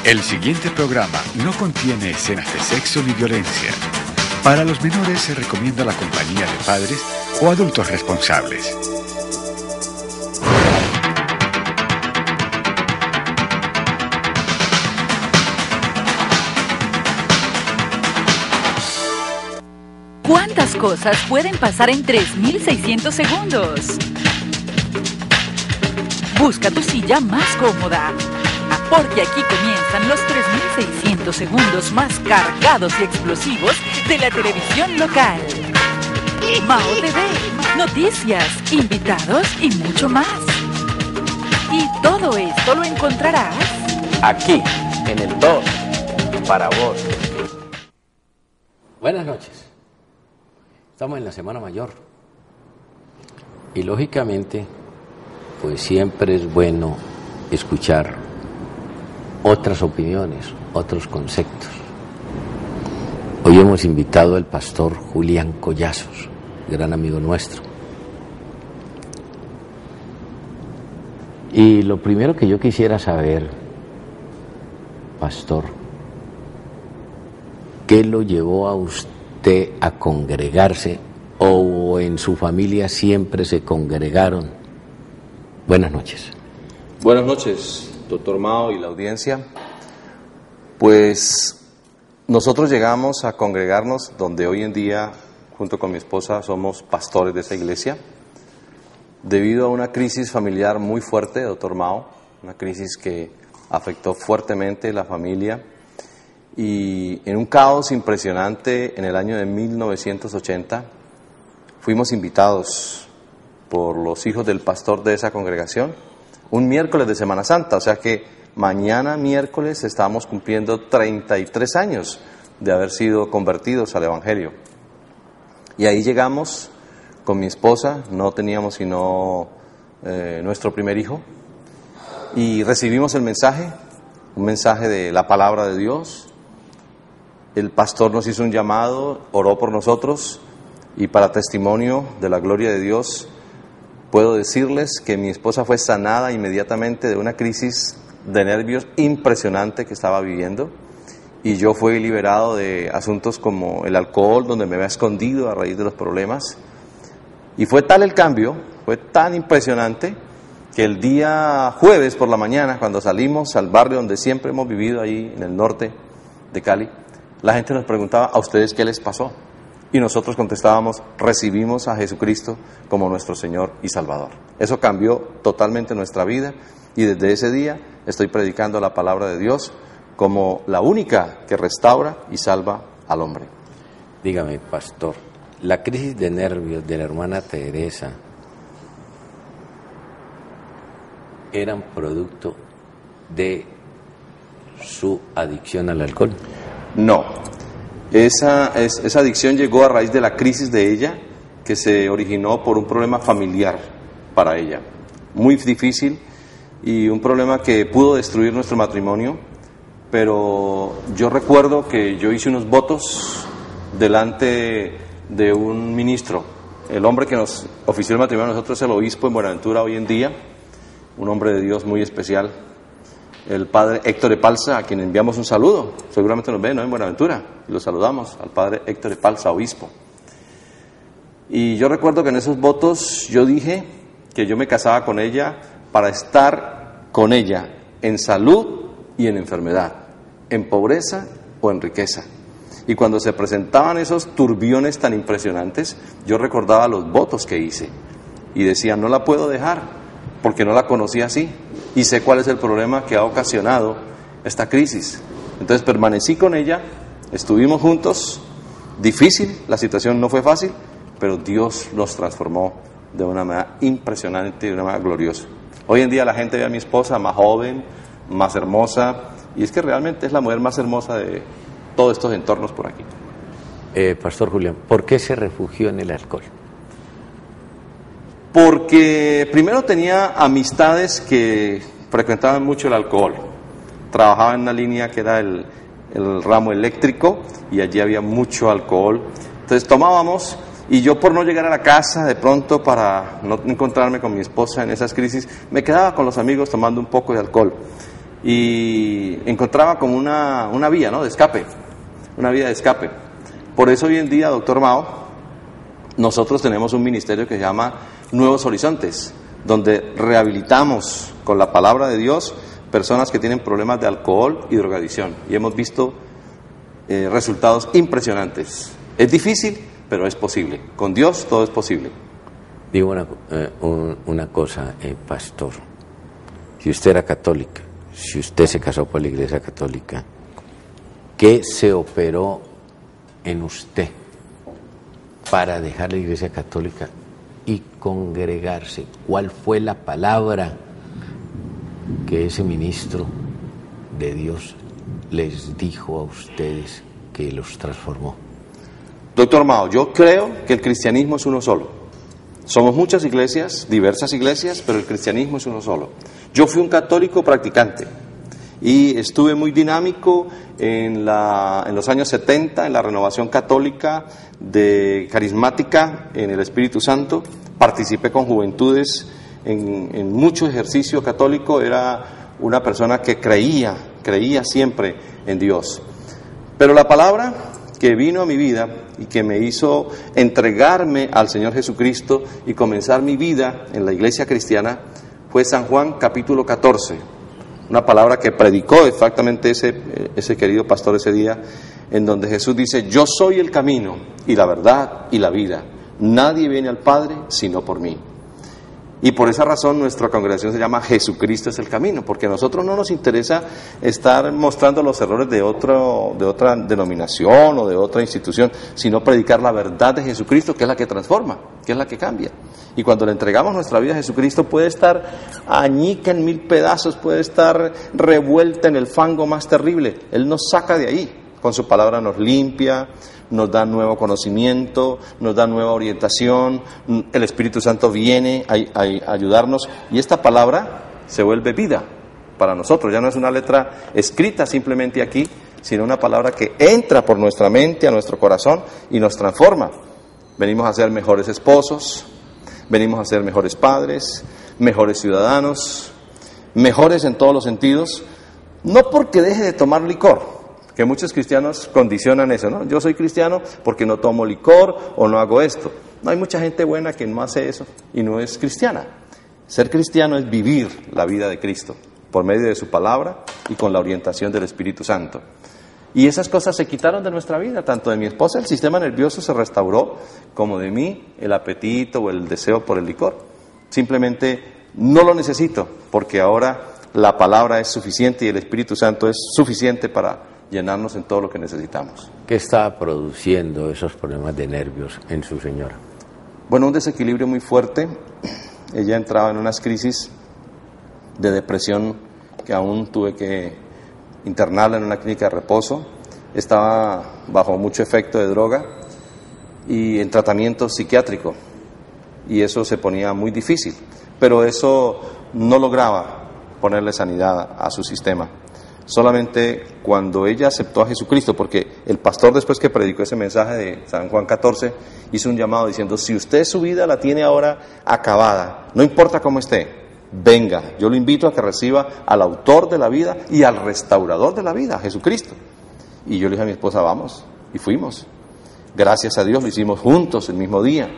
El siguiente programa no contiene escenas de sexo ni violencia. Para los menores se recomienda la compañía de padres o adultos responsables. ¿Cuántas cosas pueden pasar en 3.600 segundos? Busca tu silla más cómoda, porque aquí comienzan los 3.600 segundos más cargados y explosivos de la televisión local. Mao TV, noticias, invitados y mucho más. Y todo esto lo encontrarás aquí, en el 2, para vos. Buenas noches. Estamos en la Semana Mayor. Y lógicamente, pues siempre es bueno escuchar otras opiniones, otros conceptos. Hoy hemos invitado al pastor Julián Collazos, gran amigo nuestro. Y lo primero que yo quisiera saber, pastor, ¿qué lo llevó a usted a congregarse o en su familia siempre se congregaron? Buenas noches. Buenas noches, doctor Mao y la audiencia. Pues nosotros llegamos a congregarnos donde hoy en día, junto con mi esposa, somos pastores de esa iglesia, debido a una crisis familiar muy fuerte, doctor Mao, una crisis que afectó fuertemente la familia y en un caos impresionante en el año de 1980 fuimos invitados por los hijos del pastor de esa congregación un miércoles de Semana Santa, o sea que mañana miércoles estamos cumpliendo 33 años de haber sido convertidos al Evangelio. Y ahí llegamos con mi esposa, no teníamos sino nuestro primer hijo, y recibimos el mensaje, un mensaje de la palabra de Dios. El pastor nos hizo un llamado, oró por nosotros, y para testimonio de la gloria de Dios, puedo decirles que mi esposa fue sanada inmediatamente de una crisis de nervios impresionante que estaba viviendo, y yo fui liberado de asuntos como el alcohol, donde me había escondido a raíz de los problemas. Y fue tal el cambio, fue tan impresionante, que el día jueves por la mañana, cuando salimos al barrio donde siempre hemos vivido, ahí en el norte de Cali, la gente nos preguntaba, ¿a ustedes qué les pasó? Y nosotros contestábamos, recibimos a Jesucristo como nuestro Señor y Salvador. Eso cambió totalmente nuestra vida y desde ese día estoy predicando la palabra de Dios como la única que restaura y salva al hombre. Dígame, pastor, la crisis de nervios de la hermana Teresa eran producto de su adicción al alcohol. No, esa adicción llegó a raíz de la crisis de ella, que se originó por un problema familiar para ella, muy difícil y un problema que pudo destruir nuestro matrimonio, pero yo recuerdo que yo hice unos votos delante de un ministro, el hombre que nos ofició el matrimonio a nosotros es el obispo en Buenaventura hoy en día, un hombre de Dios muy especial, el padre Héctor Epalza, a quien enviamos un saludo, seguramente nos ve, ¿no?, en Buenaventura, y lo saludamos, al padre Héctor Epalza, obispo. Y yo recuerdo que en esos votos yo dije que yo me casaba con ella para estar con ella en salud y en enfermedad, en pobreza o en riqueza. Y cuando se presentaban esos turbiones tan impresionantes, yo recordaba los votos que hice y decía, no la puedo dejar, porque no la conocí así y sé cuál es el problema que ha ocasionado esta crisis. Entonces permanecí con ella, estuvimos juntos, difícil, la situación no fue fácil, pero Dios los transformó de una manera impresionante y de una manera gloriosa. Hoy en día la gente ve a mi esposa más joven, más hermosa, y es que realmente es la mujer más hermosa de todos estos entornos por aquí. Pastor Julián, ¿por qué se refugió en el alcohol? Porque primero tenía amistades que frecuentaban mucho el alcohol. Trabajaba en una línea que era el ramo eléctrico y allí había mucho alcohol. Entonces tomábamos y yo, por no llegar a la casa de pronto para no encontrarme con mi esposa en esas crisis, me quedaba con los amigos tomando un poco de alcohol. y encontraba como una vía, ¿no?, de escape, una vía de escape. Por eso hoy en día, doctor Mao, nosotros tenemos un ministerio que se llama Nuevos Horizontes, donde rehabilitamos con la palabra de Dios personas que tienen problemas de alcohol y drogadicción. Y hemos visto resultados impresionantes. Es difícil, pero es posible. Con Dios todo es posible. Digo una cosa, pastor. Si usted era católica, si usted se casó por la Iglesia Católica, ¿qué se operó en usted para dejar la Iglesia Católica y congregarse? ¿Cuál fue la palabra que ese ministro de Dios les dijo a ustedes que los transformó? Doctor Mao, yo creo que el cristianismo es uno solo. Somos muchas iglesias, diversas iglesias, pero el cristianismo es uno solo. Yo fui un católico practicante y estuve muy dinámico en los años 70 en la renovación católica de carismática en el Espíritu Santo. Participé con juventudes en mucho ejercicio católico. Era una persona que creía siempre en Dios. Pero la palabra que vino a mi vida y que me hizo entregarme al Señor Jesucristo y comenzar mi vida en la iglesia cristiana fue San Juan capítulo 14, una palabra que predicó exactamente ese querido pastor ese día, en donde Jesús dice: yo soy el camino y la verdad y la vida, nadie viene al Padre sino por mí. Y por esa razón nuestra congregación se llama Jesucristo es el camino, porque a nosotros no nos interesa estar mostrando los errores de otra denominación o de otra institución, sino predicar la verdad de Jesucristo, que es la que transforma, que es la que cambia. Y cuando le entregamos nuestra vida a Jesucristo, puede estar añica en 1000 pedazos, puede estar revuelta en el fango más terrible. Él nos saca de ahí, con su palabra nos limpia, nos da nuevo conocimiento, nos da nueva orientación, el Espíritu Santo viene a ayudarnos y esta palabra se vuelve vida para nosotros. Ya no es una letra escrita simplemente aquí, sino una palabra que entra por nuestra mente, a nuestro corazón y nos transforma. Venimos a ser mejores esposos, venimos a ser mejores padres, mejores ciudadanos, mejores en todos los sentidos, no porque deje de tomar licor, que muchos cristianos condicionan eso, ¿no? Yo soy cristiano porque no tomo licor o no hago esto. No, hay mucha gente buena que no hace eso y no es cristiana. Ser cristiano es vivir la vida de Cristo por medio de su palabra y con la orientación del Espíritu Santo. Y esas cosas se quitaron de nuestra vida, tanto de mi esposa el sistema nervioso se restauró, como de mí el apetito o el deseo por el licor. Simplemente no lo necesito porque ahora la palabra es suficiente y el Espíritu Santo es suficiente para llenarnos en todo lo que necesitamos. ¿Qué está produciendo esos problemas de nervios en su señora? Bueno, un desequilibrio muy fuerte. Ella entraba en unas crisis de depresión que aún tuve que internarla en una clínica de reposo. Estaba bajo mucho efecto de droga y en tratamiento psiquiátrico. Y eso se ponía muy difícil. Pero eso no lograba ponerle sanidad a su sistema. Solamente cuando ella aceptó a Jesucristo, porque el pastor después que predicó ese mensaje de San Juan 14, hizo un llamado diciendo: si usted su vida la tiene ahora acabada, no importa cómo esté, venga, yo lo invito a que reciba al autor de la vida y al restaurador de la vida, a Jesucristo. Y yo le dije a mi esposa: vamos, y fuimos. Gracias a Dios lo hicimos juntos el mismo día,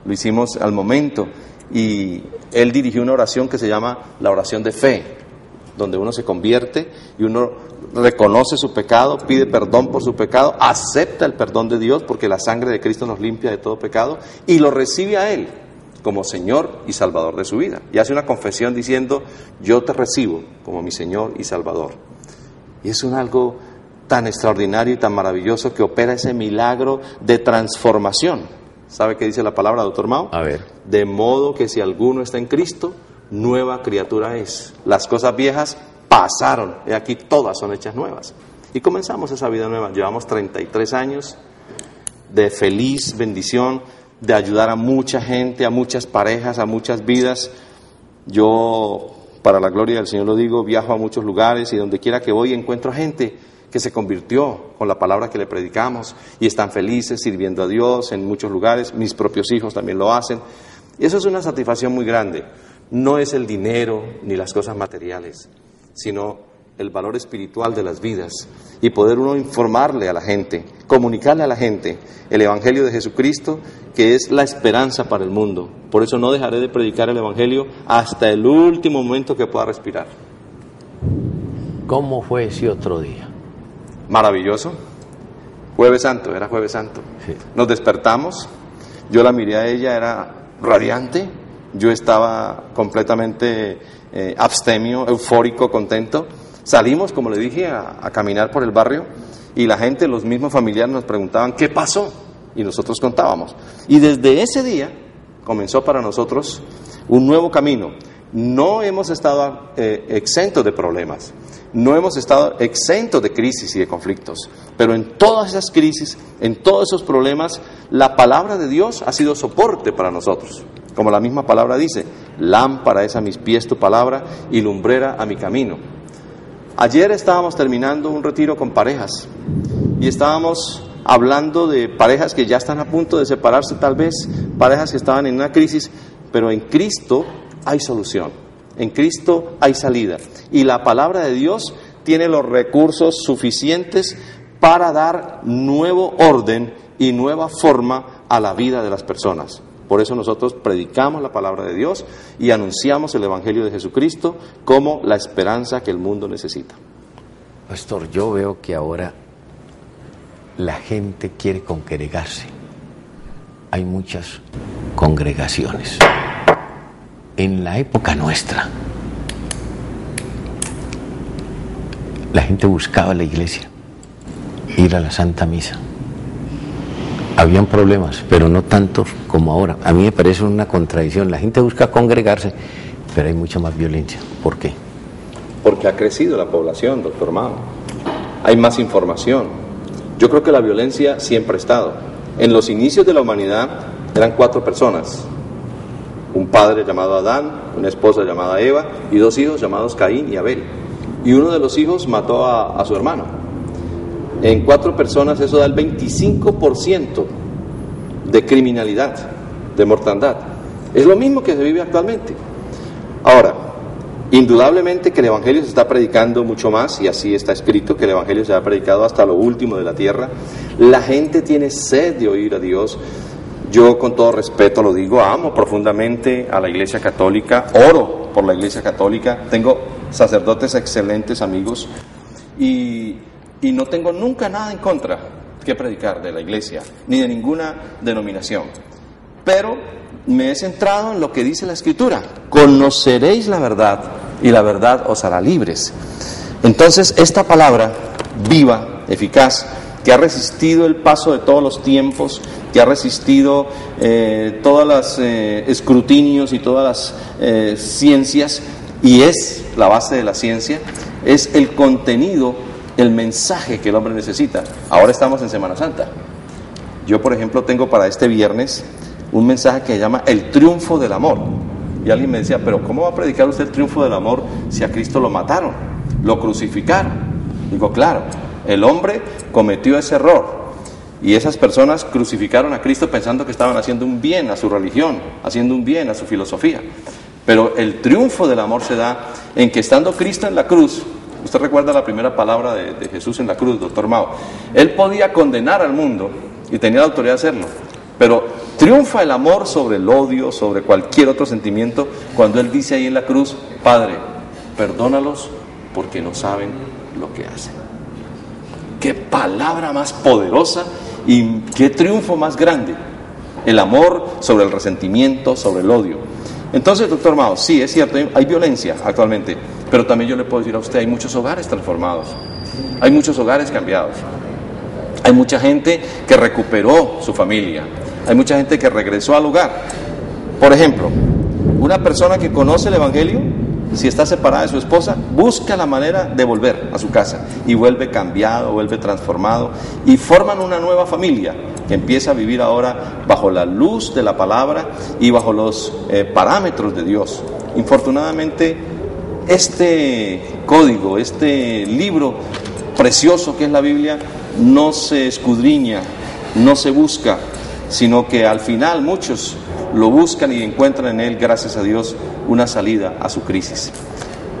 lo hicimos al momento, y él dirigió una oración que se llama la oración de fe, donde uno se convierte y uno reconoce su pecado, pide perdón por su pecado, acepta el perdón de Dios porque la sangre de Cristo nos limpia de todo pecado y lo recibe a Él como Señor y Salvador de su vida. Y hace una confesión diciendo: yo te recibo como mi Señor y Salvador. Y es algo tan extraordinario y tan maravilloso que opera ese milagro de transformación. ¿Sabe qué dice la palabra, doctor Mao? A ver. De modo que si alguno está en Cristo, nueva criatura es. Las cosas viejas pasaron, y aquí todas son hechas nuevas. Y comenzamos esa vida nueva. Llevamos 33 años de feliz bendición, de ayudar a mucha gente, a muchas parejas, a muchas vidas. Yo, para la gloria del Señor lo digo, viajo a muchos lugares y donde quiera que voy encuentro gente que se convirtió con la palabra que le predicamos y están felices sirviendo a Dios en muchos lugares. Mis propios hijos también lo hacen. Y eso es una satisfacción muy grande. No es el dinero ni las cosas materiales, sino el valor espiritual de las vidas y poder uno informarle a la gente, comunicarle a la gente el Evangelio de Jesucristo, que es la esperanza para el mundo. Por eso no dejaré de predicar el Evangelio hasta el último momento que pueda respirar. ¿Cómo fue ese otro día? Maravilloso. Jueves Santo, era Jueves Santo. Sí. Nos despertamos, yo la miré a ella, era radiante, yo estaba completamente abstemio, eufórico, contento. Salimos, como le dije, a caminar por el barrio y la gente, los mismos familiares nos preguntaban ¿qué pasó? Y nosotros contábamos. Y desde ese día comenzó para nosotros un nuevo camino. No hemos estado exentos de problemas, no hemos estado exentos de crisis y de conflictos, pero en todas esas crisis, en todos esos problemas, la palabra de Dios ha sido soporte para nosotros. Como la misma palabra dice, lámpara es a mis pies tu palabra y lumbrera a mi camino. Ayer estábamos terminando un retiro con parejas y estábamos hablando de parejas que ya están a punto de separarse tal vez, parejas que estaban en una crisis, pero en Cristo hay solución, en Cristo hay salida y la palabra de Dios tiene los recursos suficientes para dar nuevo orden y nueva forma a la vida de las personas. Por eso nosotros predicamos la palabra de Dios y anunciamos el Evangelio de Jesucristo como la esperanza que el mundo necesita. Pastor, yo veo que ahora la gente quiere congregarse. Hay muchas congregaciones. En la época nuestra, la gente buscaba la iglesia, ir a la Santa Misa. Habían problemas, pero no tantos como ahora. A mí me parece una contradicción. La gente busca congregarse, pero hay mucha más violencia. ¿Por qué? Porque ha crecido la población, doctor Mao. Hay más información. Yo creo que la violencia siempre ha estado. En los inicios de la humanidad eran 4 personas. Un padre llamado Adán, una esposa llamada Eva y 2 hijos llamados Caín y Abel. Y uno de los hijos mató a su hermano. En 4 personas eso da el 25% de criminalidad, de mortandad. Es lo mismo que se vive actualmente. Ahora, indudablemente que el Evangelio se está predicando mucho más, y así está escrito, que el Evangelio se ha predicado hasta lo último de la tierra. La gente tiene sed de oír a Dios. Yo, con todo respeto lo digo, amo profundamente a la Iglesia Católica, oro por la Iglesia Católica, tengo sacerdotes excelentes amigos, y no tengo nunca nada en contra que predicar de la Iglesia, ni de ninguna denominación. Pero me he centrado en lo que dice la Escritura: conoceréis la verdad, y la verdad os hará libres. Entonces, esta palabra viva, eficaz, que ha resistido el paso de todos los tiempos, que ha resistido todos los escrutinios y todas las ciencias, y es la base de la ciencia, es el contenido, el mensaje que el hombre necesita. Ahora estamos en Semana Santa. Yo, por ejemplo, tengo para este viernes un mensaje que se llama El triunfo del amor. Y alguien me decía, pero ¿cómo va a predicar usted el triunfo del amor si a Cristo lo mataron, lo crucificaron? Digo, claro, el hombre cometió ese error y esas personas crucificaron a Cristo pensando que estaban haciendo un bien a su religión, haciendo un bien a su filosofía. Pero el triunfo del amor se da en que, estando Cristo en la cruz, usted recuerda la primera palabra de Jesús en la cruz, doctor Mao, Él podía condenar al mundo y tenía la autoridad de hacerlo, pero triunfa el amor sobre el odio, sobre cualquier otro sentimiento, cuando Él dice ahí en la cruz: Padre, perdónalos porque no saben lo que hacen. Qué palabra más poderosa y qué triunfo más grande. El amor sobre el resentimiento, sobre el odio. Entonces, doctor Mao, sí, es cierto, hay violencia actualmente, pero también yo le puedo decir a usted, hay muchos hogares transformados, hay muchos hogares cambiados, hay mucha gente que recuperó su familia, hay mucha gente que regresó al hogar. Por ejemplo, una persona que conoce el Evangelio, si está separada de su esposa, busca la manera de volver a su casa y vuelve cambiado, vuelve transformado, y forman una nueva familia que empieza a vivir ahora bajo la luz de la palabra y bajo los parámetros de Dios. Infortunadamente, este código, este libro precioso que es la Biblia, no se escudriña, no se busca, sino que al final muchos lo buscan y encuentran en él, gracias a Dios, una salida a su crisis.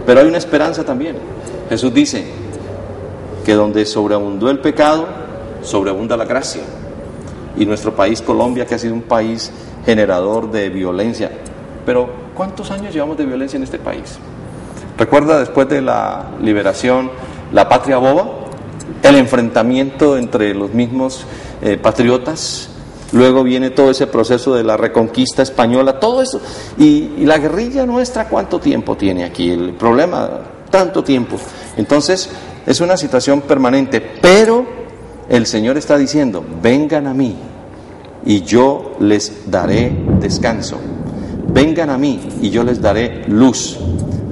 Pero hay una esperanza también. Jesús dice que donde sobreabundó el pecado, sobreabunda la gracia. Y nuestro país, Colombia, que ha sido un país generador de violencia. Pero, ¿cuántos años llevamos de violencia en este país? ¿Recuerda después de la liberación, la patria boba? El enfrentamiento entre los mismos patriotas. Luego viene todo ese proceso de la reconquista española, todo eso. Y la guerrilla nuestra, ¿cuánto tiempo tiene aquí? El problema, tanto tiempo. Entonces, es una situación permanente. Pero el Señor está diciendo, vengan a mí y yo les daré descanso. Vengan a mí y yo les daré luz.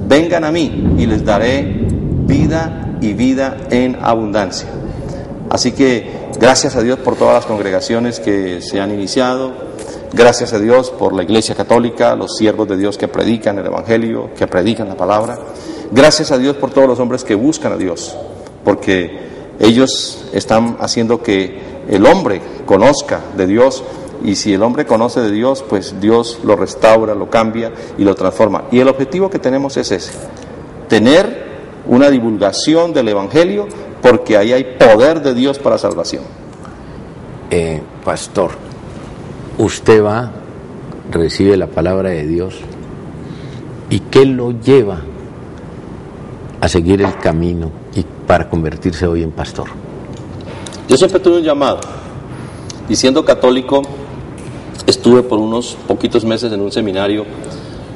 Vengan a mí y les daré vida y vida en abundancia. Así que gracias a Dios por todas las congregaciones que se han iniciado, gracias a Dios por la Iglesia Católica, los siervos de Dios que predican el Evangelio, que predican la palabra, gracias a Dios por todos los hombres que buscan a Dios, porque ellos están haciendo que el hombre conozca de Dios, y si el hombre conoce de Dios, pues Dios lo restaura, lo cambia y lo transforma. Y el objetivo que tenemos es ese, tener una divulgación del Evangelio, porque ahí hay poder de Dios para salvación. Pastor, usted va, recibe la palabra de Dios, ¿y qué lo lleva a seguir el camino y para convertirse hoy en pastor? Yo siempre tuve un llamado, y siendo católico, estuve por unos poquitos meses en un seminario,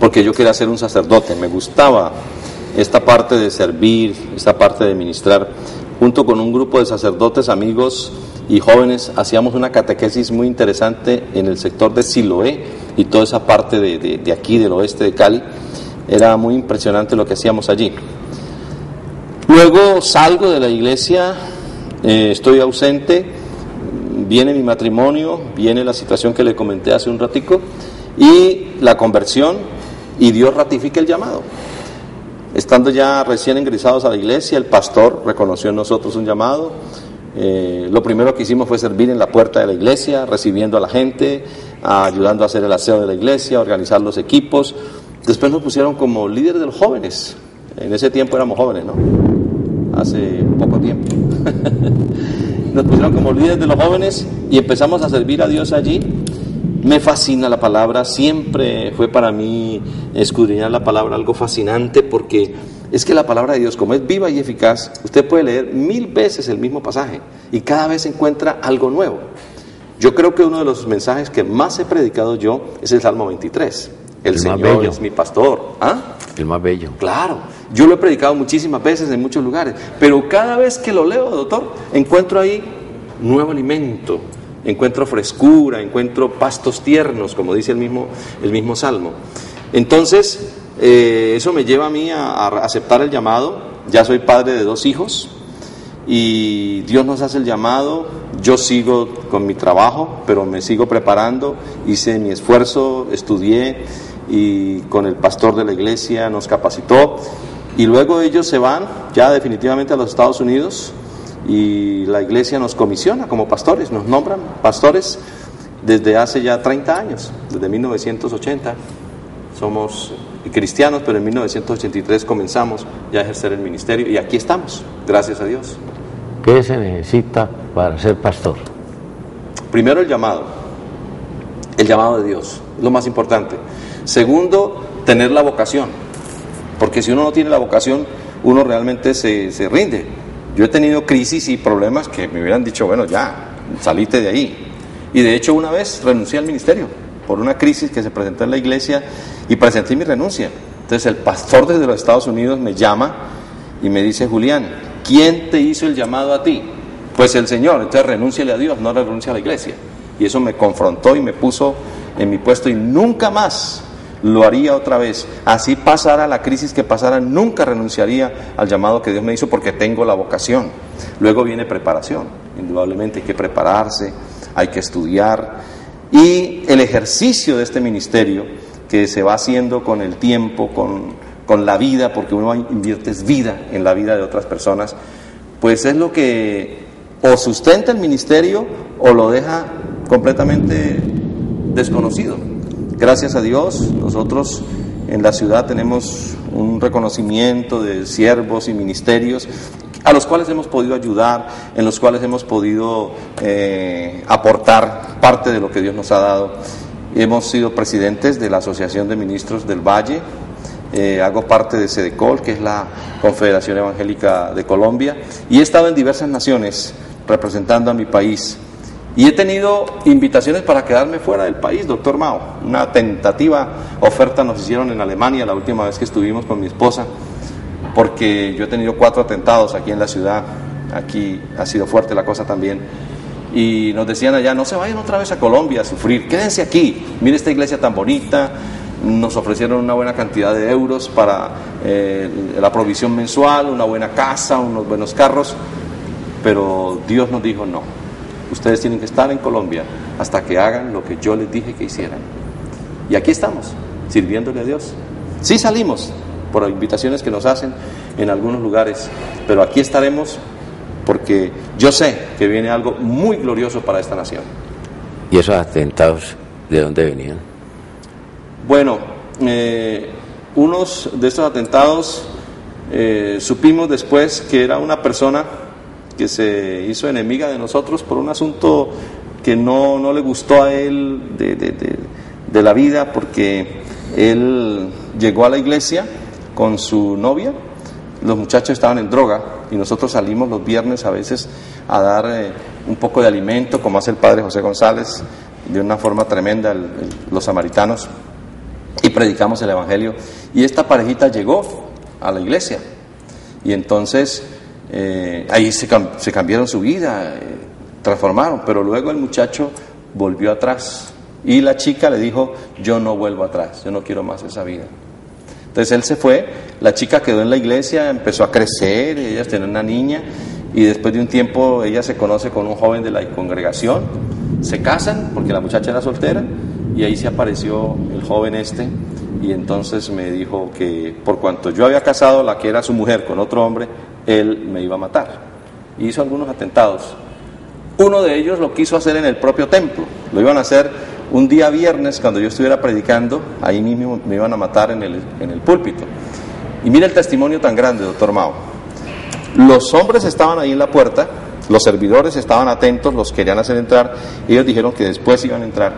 porque yo quería ser un sacerdote, me gustaba esta parte de servir, esta parte de ministrar. Junto con un grupo de sacerdotes, amigos y jóvenes, hacíamos una catequesis muy interesante en el sector de Siloé y toda esa parte de aquí, del oeste de Cali. Era muy impresionante lo que hacíamos allí. Luego salgo de la iglesia, estoy ausente, viene mi matrimonio, viene la situación que le comenté hace un ratico, y la conversión, y Dios ratifica el llamado. Estando ya recién ingresados a la iglesia, el pastor reconoció en nosotros un llamado. Lo primero que hicimos fue servir en la puerta de la iglesia, recibiendo a la gente, ayudando a hacer el aseo de la iglesia, a organizar los equipos. Después nos pusieron como líderes de los jóvenes. En ese tiempo éramos jóvenes, ¿no? Hace poco tiempo. Nos pusieron como líderes de los jóvenes y empezamos a servir a Dios allí. Me fascina la palabra, siempre fue para mí escudriñar la palabra algo fascinante, porque es que la palabra de Dios, como es viva y eficaz, usted puede leer 1000 veces el mismo pasaje y cada vez encuentra algo nuevo. Yo creo que uno de los mensajes que más he predicado yo es el Salmo 23. El Señor es mi pastor. ¿Ah? El más bello. Claro, yo lo he predicado muchísimas veces en muchos lugares, pero cada vez que lo leo, doctor, encuentro ahí nuevo alimento. Encuentro frescura, encuentro pastos tiernos, como dice el mismo Salmo. Entonces, eso me lleva a mí a aceptar el llamado. Ya soy padre de 2 hijos y Dios nos hace el llamado. Yo sigo con mi trabajo, pero me sigo preparando. Hice mi esfuerzo, estudié y con el pastor de la iglesia nos capacitó. Y luego ellos se van ya definitivamente a los Estados Unidos. Y la iglesia nos comisiona como pastores, nos nombran pastores desde hace ya 30 años, desde 1980. Somos cristianos, pero en 1983 comenzamos ya a ejercer el ministerio y aquí estamos, gracias a Dios. ¿Qué se necesita para ser pastor? Primero, el llamado de Dios, es lo más importante. Segundo, tener la vocación, porque si uno no tiene la vocación, uno realmente se rinde. Yo he tenido crisis y problemas que me hubieran dicho, bueno, ya, salite de ahí. Y de hecho una vez renuncié al ministerio por una crisis que se presentó en la iglesia y presenté mi renuncia. Entonces el pastor desde los Estados Unidos me llama y me dice, Julián, ¿quién te hizo el llamado a ti? Pues el Señor. Entonces renúnciale a Dios, no renuncie a la iglesia. Y eso me confrontó y me puso en mi puesto y nunca más lo haría otra vez. Así pasara la crisis que pasara, nunca renunciaría al llamado que Dios me hizo, porque tengo la vocación. Luego viene preparación, indudablemente hay que prepararse, hay que estudiar, y el ejercicio de este ministerio que se va haciendo con el tiempo, con la vida, porque uno invierte vida en la vida de otras personas, pues es lo que o sustenta el ministerio o lo deja completamente desconocido. Gracias a Dios, nosotros en la ciudad tenemos un reconocimiento de siervos y ministerios a los cuales hemos podido ayudar, en los cuales hemos podido aportar parte de lo que Dios nos ha dado. Hemos sido presidentes de la Asociación de Ministros del Valle, hago parte de SEDECOL, que es la Confederación Evangélica de Colombia, y he estado en diversas naciones representando a mi país. Y he tenido invitaciones para quedarme fuera del país, doctor Mao. Una tentativa oferta nos hicieron en Alemania la última vez que estuvimos con mi esposa, porque yo he tenido 4 atentados aquí en la ciudad. Aquí ha sido fuerte la cosa también. Y nos decían allá, no se vayan otra vez a Colombia a sufrir, quédense aquí, mire esta iglesia tan bonita. Nos ofrecieron una buena cantidad de euros para la provisión mensual, una buena casa, unos buenos carros, pero Dios nos dijo no, ustedes tienen que estar en Colombia hasta que hagan lo que yo les dije que hicieran. Y aquí estamos, sirviéndole a Dios. Sí salimos por invitaciones que nos hacen en algunos lugares, pero aquí estaremos porque yo sé que viene algo muy glorioso para esta nación. ¿Y esos atentados de dónde venían? Bueno, unos de estos atentados supimos después que era una persona que se hizo enemiga de nosotros por un asunto que no le gustó a él de la vida, porque él llegó a la iglesia con su novia, los muchachos estaban en droga y nosotros salimos los viernes a veces a dar un poco de alimento, como hace el padre José González, de una forma tremenda, los samaritanos, y predicamos el evangelio. Y esta parejita llegó a la iglesia y entonces ahí se cambiaron su vida, transformaron, pero luego el muchacho volvió atrás y la chica le dijo, yo no vuelvo atrás, yo no quiero más esa vida. Entonces él se fue, la chica quedó en la iglesia, empezó a crecer, ella tenía una niña, y después de un tiempo ella se conoce con un joven de la congregación, se casan porque la muchacha era soltera, y ahí se apareció el joven y entonces me dijo que por cuanto yo había casado la que era su mujer con otro hombre, él me iba a matar. Y hizo algunos atentados. Uno de ellos lo quiso hacer en el propio templo, lo iban a hacer un día viernes cuando yo estuviera predicando, ahí mismo me iban a matar en el púlpito. Y mira el testimonio tan grande, doctor Mao. Los hombres estaban ahí en la puerta, los servidores estaban atentos, los querían hacer entrar, ellos dijeron que después iban a entrar.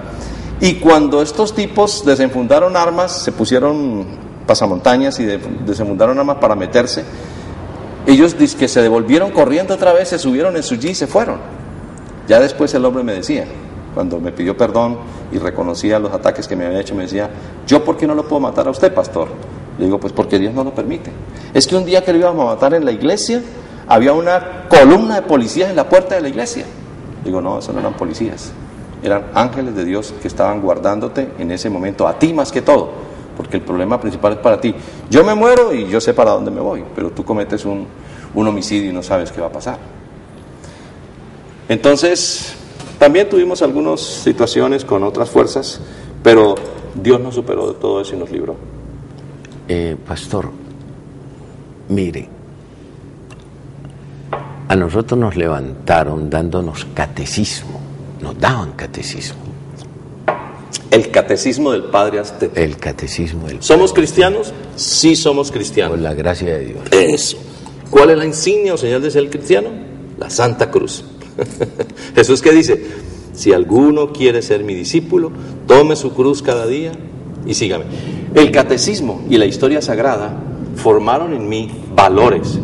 Y cuando estos tipos desenfundaron armas, se pusieron pasamontañas y desenfundaron armas para meterse, ellos que se devolvieron corriendo otra vez, se subieron en su jeep y se fueron. Ya después el hombre me decía, cuando me pidió perdón y reconocía los ataques que me había hecho, me decía, ¿yo por qué no lo puedo matar a usted, pastor? Le digo, pues porque Dios no lo permite. Es que un día que lo íbamos a matar en la iglesia, había una columna de policías en la puerta de la iglesia. Digo, no, eso no eran policías, eran ángeles de Dios que estaban guardándote en ese momento, a ti más que todo, porque el problema principal es para ti. Yo me muero y yo sé para dónde me voy, pero tú cometes un homicidio y no sabes qué va a pasar. Entonces, también tuvimos algunas situaciones con otras fuerzas, pero Dios nos superó de todo eso y nos libró. Pastor, mire, a nosotros nos levantaron dándonos catecismo, nos daban catecismo. El catecismo del Padre Azteca. El catecismo del Padre. ¿Somos cristianos? Sí somos cristianos. Por la gracia de Dios. Eso. ¿Cuál es la insignia o señal de ser cristiano? La Santa Cruz. Jesús que dice, si alguno quiere ser mi discípulo, tome su cruz cada día y sígame. El catecismo y la historia sagrada formaron en mí valores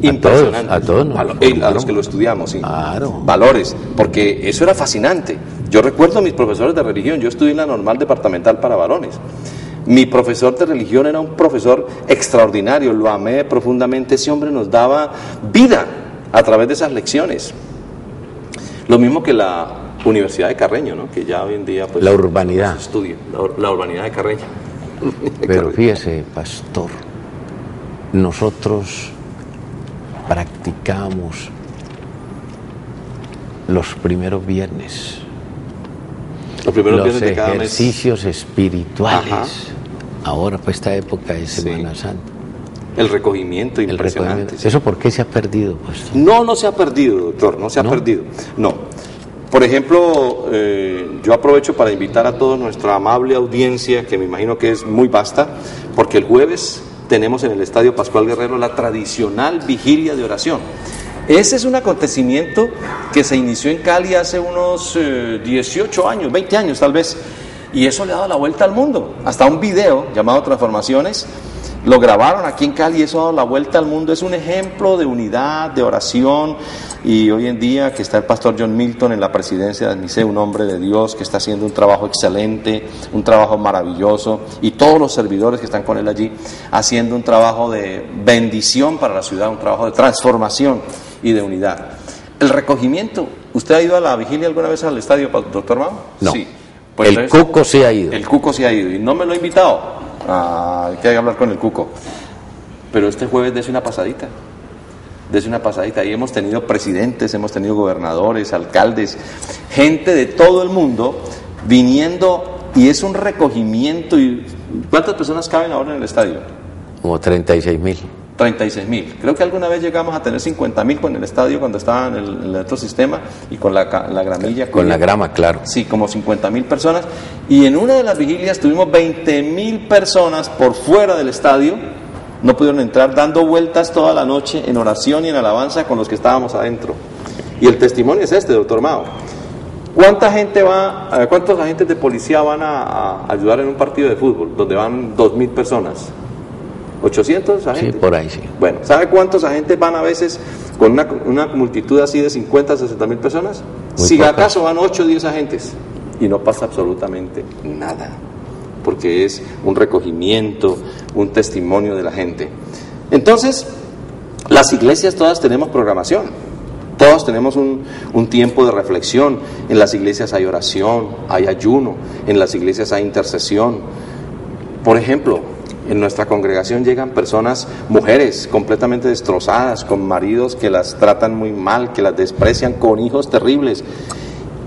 impresionantes. A todos a los que lo estudiamos, sí. Claro. Valores, porque eso era fascinante. Yo recuerdo a mis profesores de religión, yo estudié en la normal departamental para varones. Mi profesor de religión era un profesor extraordinario, lo amé profundamente, ese hombre nos daba vida a través de esas lecciones. Lo mismo que la Universidad de Carreño, ¿no? Que ya hoy en día pues la urbanidad estudia la urbanidad de Carreño. Pero fíjese, pastor, nosotros practicamos los primeros viernes, los viernes de cada mes, ejercicios espirituales. Ajá. Ahora pues esta época de Semana Santa, el recogimiento impresionante. ¿Eso por qué se ha perdido, pastor? No se ha perdido, doctor, no se ha perdido. No. Por ejemplo, yo aprovecho para invitar a toda nuestra amable audiencia, que me imagino que es muy vasta, porque el jueves tenemos en el Estadio Pascual Guerrero la tradicional vigilia de oración. Ese es un acontecimiento que se inició en Cali hace unos 18 años, 20 años tal vez, y eso le ha dado la vuelta al mundo. Hasta un video llamado Transformaciones lo grabaron aquí en Cali y eso ha dado la vuelta al mundo. Es un ejemplo de unidad, de oración, y hoy en día que está el pastor John Milton en la presidencia de ADMICE, un hombre de Dios que está haciendo un trabajo excelente, un trabajo maravilloso, y todos los servidores que están con él allí haciendo un trabajo de bendición para la ciudad, un trabajo de transformación y de unidad. El recogimiento, ¿usted ha ido a la vigilia alguna vez al estadio, doctor Mao? No. Sí. Pues el Cuco se ha ido. El Cuco se ha ido y no me lo ha invitado. Hay que hablar con el Cuco. Pero este jueves dése una pasadita. Ahí hemos tenido presidentes, hemos tenido gobernadores, alcaldes, gente de todo el mundo viniendo, y es un recogimiento. Y ¿cuántas personas caben ahora en el estadio? Como 36.000. 36.000. Creo que alguna vez llegamos a tener 50.000 con el estadio cuando estaba en el otro sistema y con la gramilla. Con la grama, claro. Sí, como 50.000 personas. Y en una de las vigilias tuvimos 20.000 personas por fuera del estadio. No pudieron entrar, dando vueltas toda la noche en oración y en alabanza con los que estábamos adentro. Y el testimonio es este, doctor Mao. ¿Cuántos agentes de policía van a ayudar en un partido de fútbol donde van 2.000 personas? ¿800 agentes? Sí, por ahí sí. Bueno, ¿sabe cuántos agentes van a veces con una multitud así de 50, 60.000 personas? Muy si pocas. acaso van 8 o 10 agentes y no pasa absolutamente nada, porque es un recogimiento, un testimonio de la gente. Entonces, las iglesias todas tenemos programación, todos tenemos un tiempo de reflexión. En las iglesias hay oración, hay ayuno, en las iglesias hay intercesión. Por ejemplo, en nuestra congregación llegan personas, mujeres completamente destrozadas, con maridos que las tratan muy mal, que las desprecian, con hijos terribles,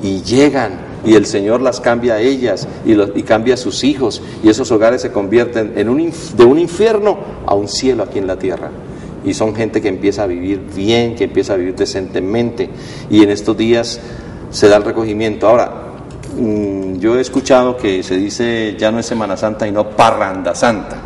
y llegan y el Señor las cambia a ellas y cambia a sus hijos, y esos hogares se convierten de un infierno a un cielo aquí en la tierra. Y son gente que empieza a vivir bien, que empieza a vivir decentemente, y en estos días se da el recogimiento. Ahora, yo he escuchado que se dice ya no es Semana Santa y no Parranda Santa.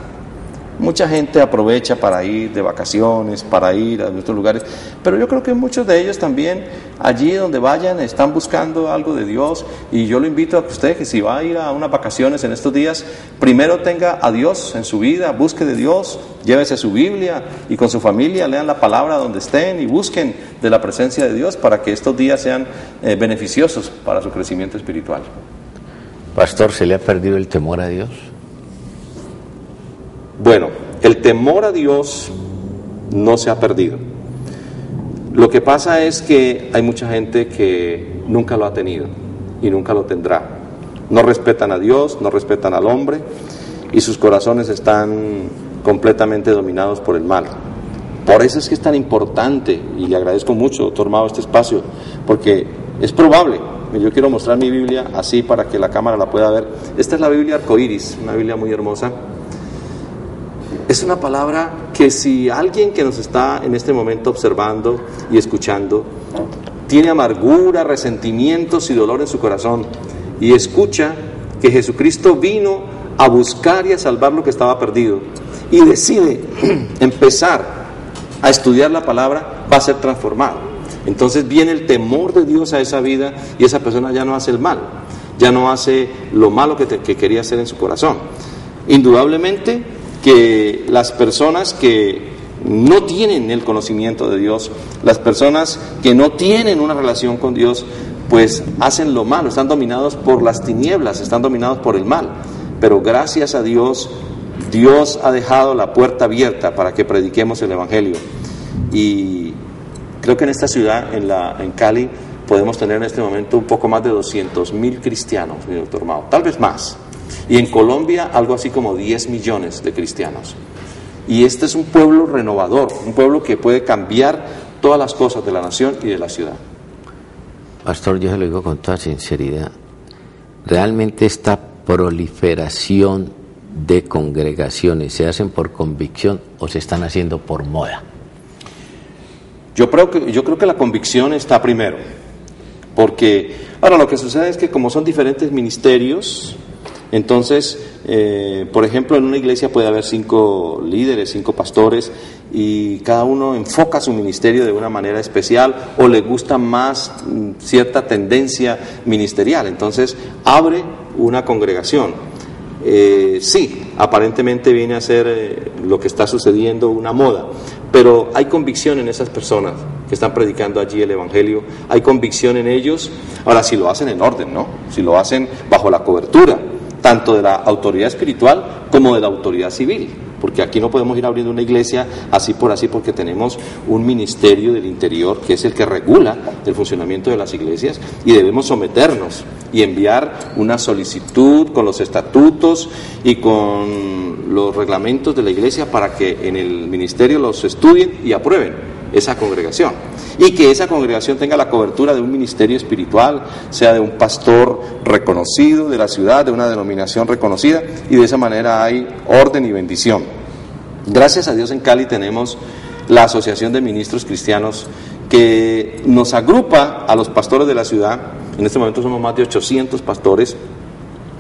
Mucha gente aprovecha para ir de vacaciones, para ir a nuestros lugares, pero yo creo que muchos de ellos también, allí donde vayan, están buscando algo de Dios, y yo lo invito a que usted, que si va a ir a unas vacaciones en estos días, primero tenga a Dios en su vida, busque de Dios, llévese su Biblia, y con su familia lean la palabra donde estén, y busquen de la presencia de Dios para que estos días sean beneficiosos para su crecimiento espiritual. Pastor, ¿se le ha perdido el temor a Dios? Bueno, el temor a Dios no se ha perdido. Lo que pasa es que hay mucha gente que nunca lo ha tenido y nunca lo tendrá. No respetan a Dios, no respetan al hombre, y sus corazones están completamente dominados por el mal. Por eso es que es tan importante, y le agradezco mucho, doctor Mao, este espacio, porque es probable. Yo quiero mostrar mi Biblia así para que la cámara la pueda ver. Esta es la Biblia arcoíris, una Biblia muy hermosa. Es una palabra que si alguien que nos está en este momento observando y escuchando tiene amargura, resentimientos y dolor en su corazón, y escucha que Jesucristo vino a buscar y a salvar lo que estaba perdido, y decide empezar a estudiar la palabra, va a ser transformado. Entonces viene el temor de Dios a esa vida, y esa persona ya no hace el mal, ya no hace lo malo que quería hacer en su corazón. Indudablemente que las personas que no tienen el conocimiento de Dios, las personas que no tienen una relación con Dios, pues hacen lo malo, están dominados por las tinieblas, están dominados por el mal. Pero gracias a Dios, Dios ha dejado la puerta abierta para que prediquemos el Evangelio. Y creo que en esta ciudad, en Cali, podemos tener en este momento un poco más de 200.000 cristianos, mi doctor Mao, tal vez más. Y en Colombia algo así como 10 millones de cristianos. Y este es un pueblo renovador, un pueblo que puede cambiar todas las cosas de la nación y de la ciudad. Pastor, yo se lo digo con toda sinceridad. ¿Realmente esta proliferación de congregaciones se hacen por convicción o se están haciendo por moda? Yo creo que la convicción está primero. Porque ahora lo que sucede es que como son diferentes ministerios, Entonces, por ejemplo, en una iglesia puede haber 5 líderes, 5 pastores, y cada uno enfoca su ministerio de una manera especial o le gusta más cierta tendencia ministerial. Entonces, abre una congregación. Sí, aparentemente viene a ser lo que está sucediendo una moda, pero hay convicción en esas personas que están predicando allí el Evangelio, hay convicción en ellos. Ahora, si lo hacen en orden, ¿no? Si lo hacen bajo la cobertura tanto de la autoridad espiritual como de la autoridad civil, porque aquí no podemos ir abriendo una iglesia así por así, porque tenemos un ministerio del interior que es el que regula el funcionamiento de las iglesias, y debemos someternos y enviar una solicitud con los estatutos y con los reglamentos de la iglesia para que en el ministerio los estudien y aprueben esa congregación, y que esa congregación tenga la cobertura de un ministerio espiritual, sea de un pastor reconocido de la ciudad, de una denominación reconocida, y de esa manera hay orden y bendición. Gracias a Dios en Cali tenemos la Asociación de Ministros Cristianos, que nos agrupa a los pastores de la ciudad. En este momento somos más de 800 pastores,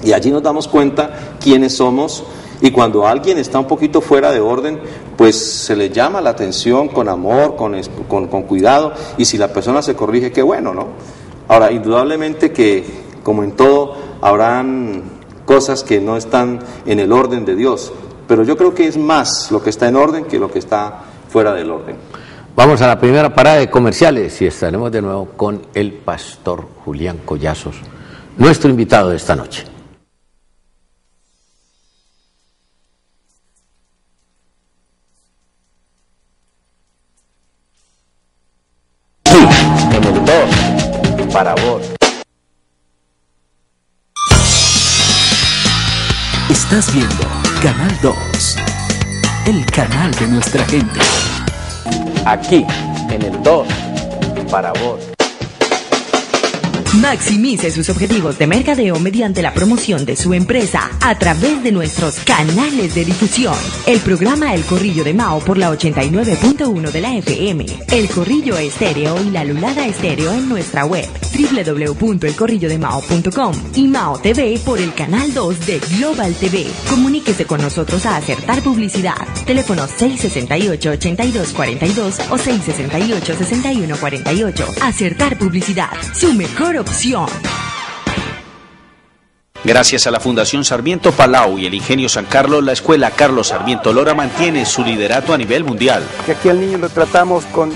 y allí nos damos cuenta quiénes somos, y cuando alguien está un poquito fuera de orden, pues se le llama la atención con amor, con cuidado, y si la persona se corrige, qué bueno, ¿no? Ahora, indudablemente que, como en todo, habrán cosas que no están en el orden de Dios, pero yo creo que es más lo que está en orden que lo que está fuera del orden. Vamos a la primera parada de comerciales y estaremos de nuevo con el pastor Julián Collazos, nuestro invitado de esta noche. En el 2, para vos. Estás viendo Canal 2, el canal de nuestra gente. Aquí, en el 2, para vos. Maximice sus objetivos de mercadeo mediante la promoción de su empresa a través de nuestros canales de difusión. El programa El Corrillo de Mao por la 89.1 de la FM, El Corrillo Estéreo y la Lulada Estéreo en nuestra web www.elcorrillodemao.com y Mao TV por el canal 2 de Global TV. Comuníquese con nosotros a Acertar Publicidad. Teléfono 668-8242 o 668-6148. Acertar Publicidad, su mejor opción. Gracias a la Fundación Sarmiento Palau y el Ingenio San Carlos, la Escuela Carlos Sarmiento Lora mantiene su liderato a nivel mundial. Que aquí al niño lo tratamos con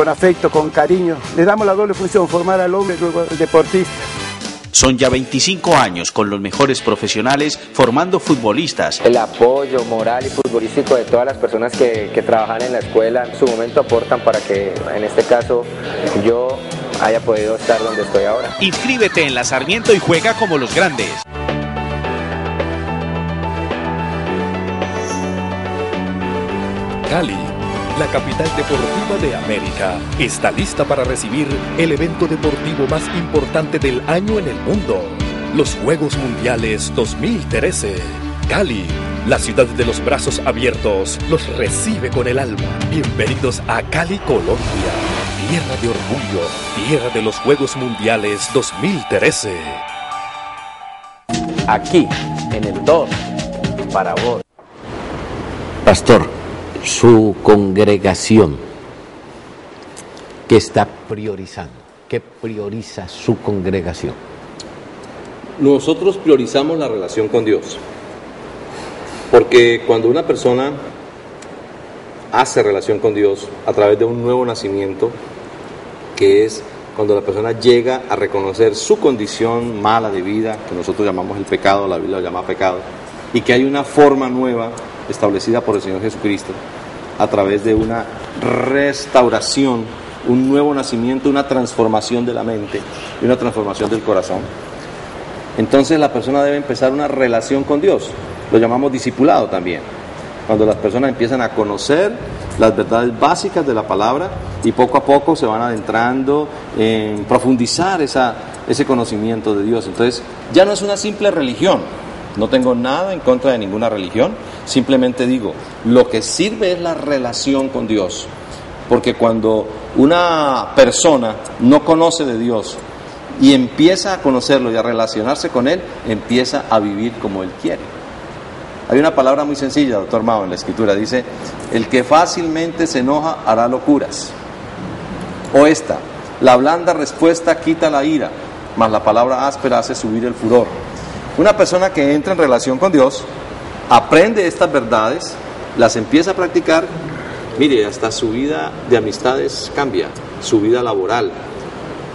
afecto, con cariño. Le damos la doble función, formar al hombre y luego al deportista. Son ya 25 años con los mejores profesionales formando futbolistas. El apoyo moral y futbolístico de todas las personas que trabajan en la escuela en su momento aportan para que, en este caso, yo haya podido estar donde estoy ahora. Inscríbete en la Sarmiento y juega como los grandes. Cali, la capital deportiva de América, está lista para recibir el evento deportivo más importante del año en el mundo, los Juegos Mundiales 2013. Cali, la ciudad de los brazos abiertos, los recibe con el alma. Bienvenidos a Cali, Colombia, tierra de orgullo, tierra de los Juegos Mundiales 2013. Aquí, en el 2, para vos. Pastor, su congregación, ¿qué está priorizando? ¿Qué prioriza su congregación? Nosotros priorizamos la relación con Dios, porque cuando una persona hace relación con Dios a través de un nuevo nacimiento, que es cuando la persona llega a reconocer su condición mala de vida, que nosotros llamamos el pecado, la Biblia lo llama pecado, y que hay una forma nueva establecida por el Señor Jesucristo a través de una restauración, un nuevo nacimiento, una transformación de la mente y una transformación del corazón. Entonces la persona debe empezar una relación con Dios, lo llamamos discipulado también, cuando las personas empiezan a conocer las verdades básicas de la palabra y poco a poco se van adentrando en profundizar ese conocimiento de Dios. Entonces ya no es una simple religión. No tengo nada en contra de ninguna religión, simplemente digo, lo que sirve es la relación con Dios, porque cuando una persona no conoce de Dios, y empieza a conocerlo y a relacionarse con Él, empieza a vivir como Él quiere. Hay una palabra muy sencilla, doctor Mao, en la Escritura, dice, el que fácilmente se enoja hará locuras. O esta, la blanda respuesta quita la ira, mas la palabra áspera hace subir el furor. Una persona que entra en relación con Dios, aprende estas verdades, las empieza a practicar, mire, hasta su vida de amistades cambia, su vida laboral.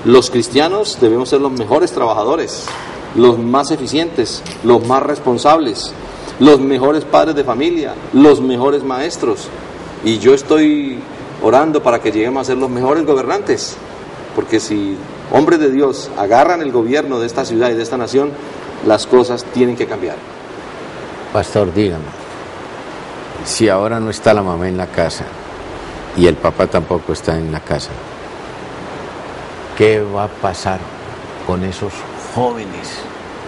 Los cristianos debemos ser los mejores trabajadores, los más eficientes, los más responsables, los mejores padres de familia, los mejores maestros. Y yo estoy orando para que lleguemos a ser los mejores gobernantes, porque si hombres de Dios agarran el gobierno de esta ciudad y de esta nación, las cosas tienen que cambiar. Pastor, dígame, si ahora no está la mamá en la casa y el papá tampoco está en la casa, ¿qué va a pasar con esos jóvenes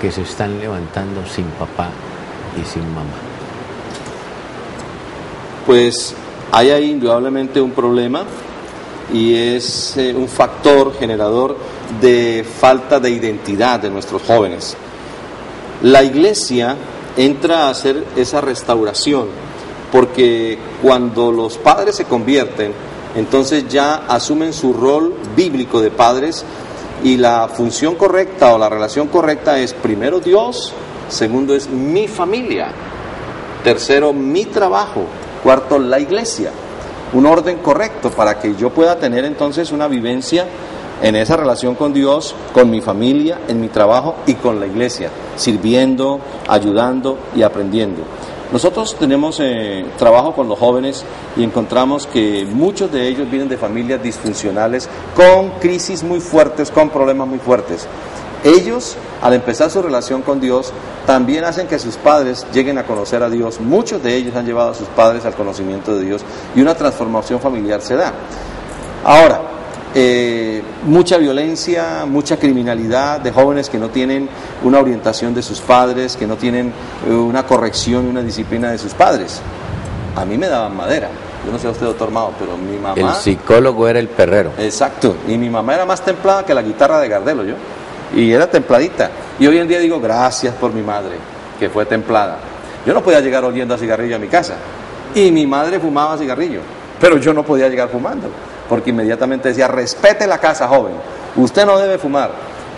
que se están levantando sin papá y sin mamá? Pues hay ahí indudablemente un problema y es un factor generador de falta de identidad de nuestros jóvenes. La iglesia entra a hacer esa restauración porque cuando los padres se convierten, entonces ya asumen su rol bíblico de padres y la función correcta o la relación correcta es primero Dios, segundo es mi familia, tercero mi trabajo, cuarto la iglesia. Un orden correcto para que yo pueda tener entonces una vivencia en esa relación con Dios, con mi familia, en mi trabajo y con la iglesia, sirviendo, ayudando y aprendiendo. Nosotros tenemos trabajo con los jóvenes y encontramos que muchos de ellos vienen de familias disfuncionales, con crisis muy fuertes, con problemas muy fuertes. Ellos, al empezar su relación con Dios, también hacen que sus padres lleguen a conocer a Dios. Muchos de ellos han llevado a sus padres al conocimiento de Dios y una transformación familiar se da. Ahora, mucha violencia, mucha criminalidad de jóvenes que no tienen una orientación de sus padres, que no tienen una corrección y una disciplina de sus padres. A mí me daban madera. Yo no sé a usted, doctor Mao, pero mi mamá... El psicólogo era el perrero. Exacto. Y mi mamá era más templada que la guitarra de Gardelo, yo. Y era templadita. Y hoy en día digo, gracias por mi madre, que fue templada. Yo no podía llegar oliendo a cigarrillo a mi casa. Y mi madre fumaba cigarrillo. Pero yo no podía llegar fumando. Porque inmediatamente decía, respete la casa, joven. Usted no debe fumar.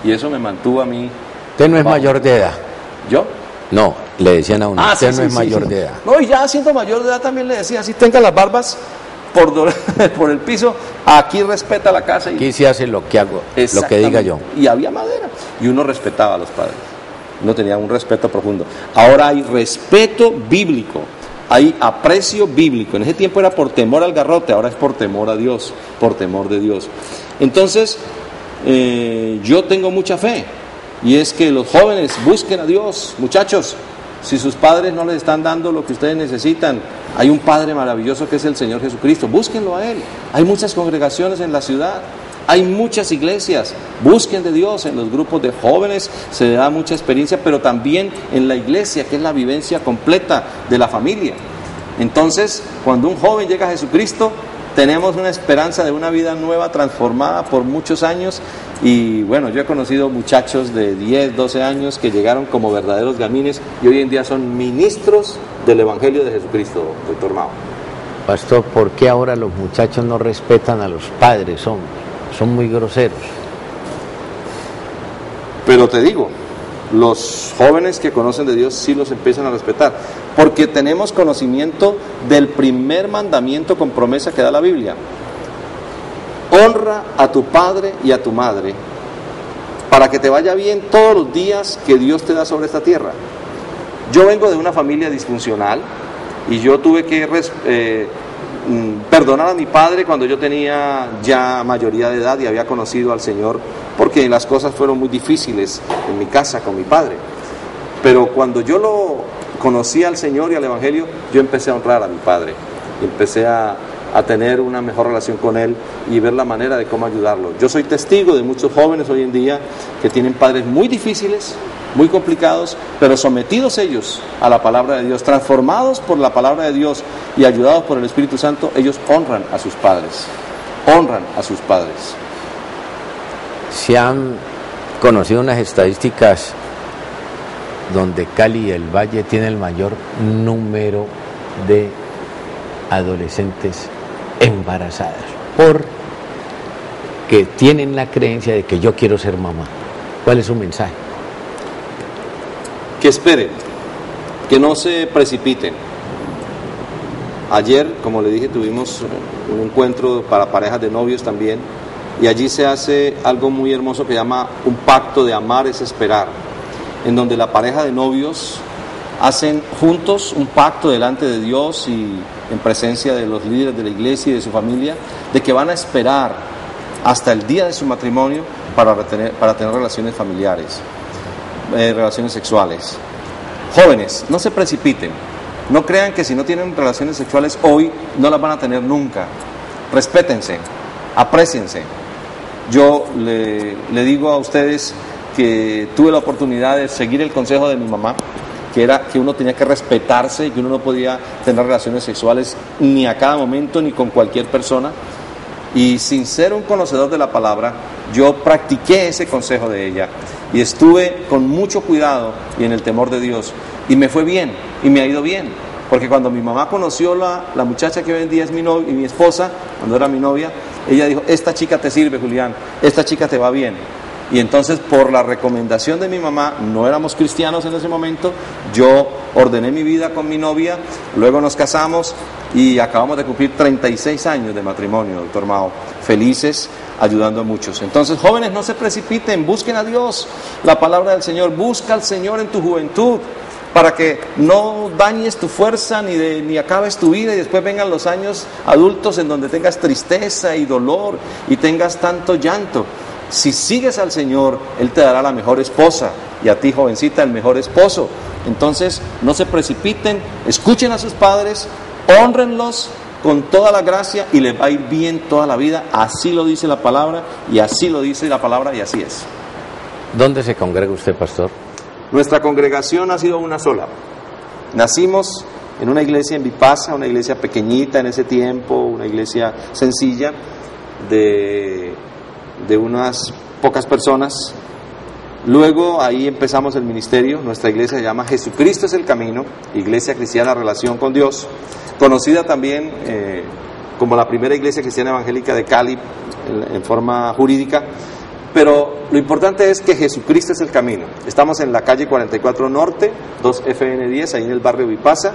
Y eso me mantuvo a mí. ¿Usted no es mayor de edad? ¿Yo? No, le decían a uno, usted no es mayor de edad. No, y ya siendo mayor de edad también le decía, si tenga las barbas por el piso, aquí respeta la casa. Y aquí se hace lo que hago, lo que diga yo. Y había madera. Y uno respetaba a los padres. Uno tenía un respeto profundo. Ahora hay respeto bíblico. Hay aprecio bíblico. En ese tiempo era por temor al garrote, ahora es por temor a Dios, por temor de Dios. Entonces, yo tengo mucha fe, y es que los jóvenes busquen a Dios. Muchachos, si sus padres no les están dando lo que ustedes necesitan, hay un Padre maravilloso que es el Señor Jesucristo, búsquenlo a Él. Hay muchas congregaciones en la ciudad, hay muchas iglesias, busquen de Dios. En los grupos de jóvenes se da mucha experiencia, pero también en la iglesia, que es la vivencia completa de la familia. Entonces, cuando un joven llega a Jesucristo, tenemos una esperanza de una vida nueva, transformada por muchos años. Y bueno, yo he conocido muchachos de 10, 12 años que llegaron como verdaderos gamines y hoy en día son ministros del Evangelio de Jesucristo, doctor Mao. Pastor, ¿por qué ahora los muchachos no respetan a los padres, hombres? Son muy groseros. Pero te digo, los jóvenes que conocen de Dios sí los empiezan a respetar, porque tenemos conocimiento del primer mandamiento con promesa que da la Biblia. Honra a tu padre y a tu madre para que te vaya bien todos los días que Dios te da sobre esta tierra. Yo vengo de una familia disfuncional y yo tuve que perdonar a mi padre cuando yo tenía ya mayoría de edad y había conocido al Señor, porque las cosas fueron muy difíciles en mi casa con mi padre. Pero cuando yo lo conocí al Señor y al Evangelio, yo empecé a honrar a mi padre, empecé a tener una mejor relación con él y ver la manera de cómo ayudarlo. Yo soy testigo de muchos jóvenes hoy en día que tienen padres muy difíciles, muy complicados, pero sometidos ellos a la palabra de Dios, transformados por la palabra de Dios y ayudados por el Espíritu Santo, ellos honran a sus padres, honran a sus padres. Se han conocido unas estadísticas donde Cali y el Valle tiene el mayor número de adolescentes embarazadas, porque tienen la creencia de que yo quiero ser mamá. ¿Cuál es su mensaje? Que esperen, que no se precipiten. Ayer, como le dije, tuvimos un encuentro para parejas de novios también, y allí se hace algo muy hermoso que llama un pacto de amar es esperar, en donde la pareja de novios hacen juntos un pacto delante de Dios y en presencia de los líderes de la iglesia y de su familia, de que van a esperar hasta el día de su matrimonio para tener relaciones familiares, relaciones sexuales. Jóvenes, no se precipiten, no crean que si no tienen relaciones sexuales hoy, no las van a tener nunca. Respétense, apréciense. Yo le digo a ustedes que tuve la oportunidad de seguir el consejo de mi mamá, que era que uno tenía que respetarse y que uno no podía tener relaciones sexuales ni a cada momento ni con cualquier persona. Y sin ser un conocedor de la palabra, yo practiqué ese consejo de ella y estuve con mucho cuidado y en el temor de Dios, y me fue bien y me ha ido bien, porque cuando mi mamá conoció la muchacha que hoy en día es mi esposa, cuando era mi novia, ella dijo: esta chica te sirve, Julián, esta chica te va bien. Y entonces, por la recomendación de mi mamá, no éramos cristianos en ese momento, yo ordené mi vida con mi novia, luego nos casamos y acabamos de cumplir 36 años de matrimonio, doctor Mao, felices, ayudando a muchos. Entonces, jóvenes, no se precipiten, busquen a Dios, la palabra del Señor, busca al Señor en tu juventud, para que no dañes tu fuerza ni acabes tu vida y después vengan los años adultos en donde tengas tristeza y dolor y tengas tanto llanto. Si sigues al Señor, Él te dará la mejor esposa, y a ti, jovencita, el mejor esposo. Entonces, no se precipiten, escuchen a sus padres, hónrenlos con toda la gracia y les va a ir bien toda la vida. Así lo dice la palabra, y así lo dice la palabra, y así es. ¿Dónde se congrega usted, pastor? Nuestra congregación ha sido una sola. Nacimos en una iglesia en Vipasa, una iglesia pequeñita en ese tiempo, una iglesia sencilla de unas pocas personas. Luego ahí empezamos el ministerio. Nuestra iglesia se llama Jesucristo es el Camino, Iglesia Cristiana Relación con Dios, conocida también como la primera iglesia cristiana evangélica de Cali en forma jurídica. Pero lo importante es que Jesucristo es el camino. Estamos en la calle 44 Norte, 2FN10, ahí en el barrio Vipasa.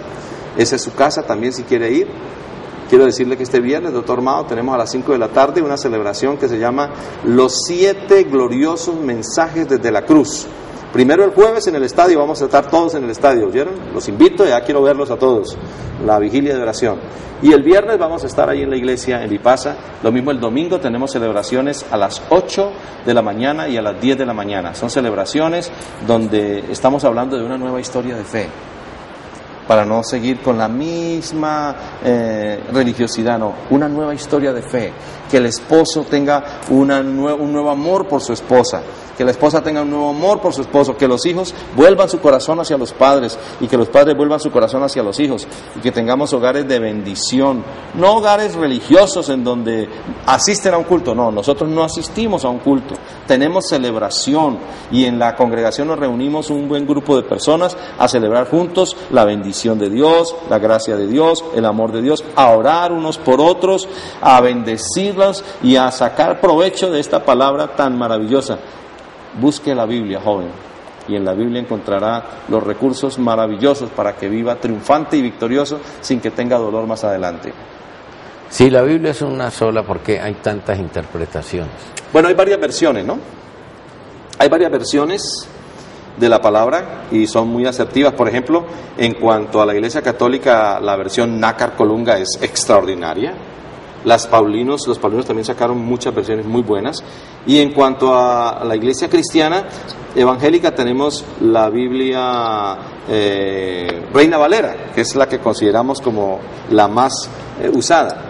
Esa es su casa también si quiere ir. Quiero decirle que este viernes, doctor Mao, tenemos a las 5 de la tarde una celebración que se llama Los 7 gloriosos mensajes desde la cruz. Primero el jueves en el estadio, vamos a estar todos en el estadio, ¿oyeron? Los invito, ya quiero verlos a todos, la vigilia de oración. Y el viernes vamos a estar ahí en la iglesia en Vipasa. Lo mismo el domingo, tenemos celebraciones a las 8 de la mañana y a las 10 de la mañana. Son celebraciones donde estamos hablando de una nueva historia de fe, para no seguir con la misma religiosidad, no, una nueva historia de fe, que el esposo tenga un nuevo amor por su esposa, que la esposa tenga un nuevo amor por su esposo, que los hijos vuelvan su corazón hacia los padres y que los padres vuelvan su corazón hacia los hijos, y que tengamos hogares de bendición, no hogares religiosos en donde asisten a un culto. No, nosotros no asistimos a un culto, tenemos celebración, y en la congregación nos reunimos un buen grupo de personas a celebrar juntos la bendición de Dios, la gracia de Dios, el amor de Dios, a orar unos por otros, a bendecirlos y a sacar provecho de esta palabra tan maravillosa. Busque la Biblia, joven, y en la Biblia encontrará los recursos maravillosos para que viva triunfante y victorioso sin que tenga dolor más adelante. Si la Biblia es una sola, ¿por qué hay tantas interpretaciones? Bueno, hay varias versiones, ¿no? Hay varias versiones de la palabra y son muy asertivas. Por ejemplo, en cuanto a la Iglesia Católica, la versión Nácar Colunga es extraordinaria. Los paulinos también sacaron muchas versiones muy buenas. Y en cuanto a la Iglesia Cristiana Evangélica, tenemos la Biblia Reina Valera, que es la que consideramos como la más usada.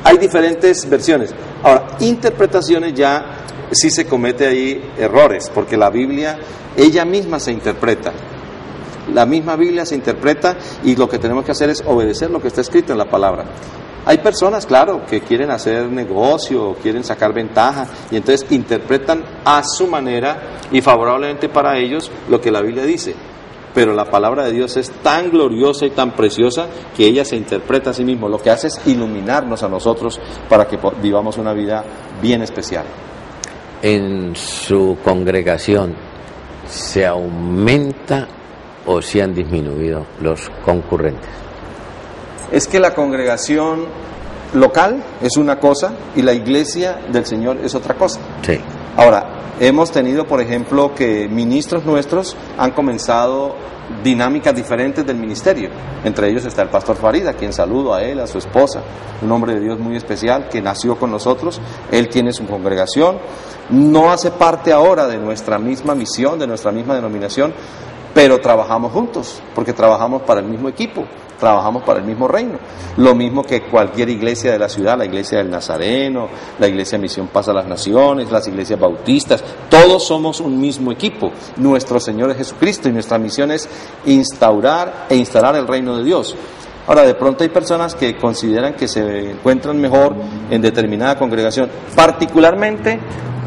Hay diferentes versiones. Ahora, interpretaciones ya sí se comete ahí errores, porque la Biblia ella misma se interpreta. La misma Biblia se interpreta y lo que tenemos que hacer es obedecer lo que está escrito en la palabra. Hay personas, claro, que quieren hacer negocio, quieren sacar ventaja y entonces interpretan a su manera y favorablemente para ellos lo que la Biblia dice. Pero la palabra de Dios es tan gloriosa y tan preciosa que ella se interpreta a sí misma. Lo que hace es iluminarnos a nosotros para que vivamos una vida bien especial. En su congregación, ¿se aumenta o se han disminuido los concurrentes? Es que la congregación local es una cosa y la iglesia del Señor es otra cosa. Sí. Ahora, hemos tenido, por ejemplo, que ministros nuestros han comenzado dinámicas diferentes del ministerio. Entre ellos está el pastor Farid, a quien saludo, a él, a su esposa, un hombre de Dios muy especial que nació con nosotros. Él tiene su congregación, no hace parte ahora de nuestra misma misión, de nuestra misma denominación, pero trabajamos juntos, porque trabajamos para el mismo equipo, trabajamos para el mismo reino. Lo mismo que cualquier iglesia de la ciudad, la iglesia del Nazareno, la iglesia Misión Paz a las Naciones, las iglesias bautistas, todos somos un mismo equipo. Nuestro Señor es Jesucristo y nuestra misión es instaurar e instalar el reino de Dios. Ahora, de pronto hay personas que consideran que se encuentran mejor en determinada congregación. Particularmente,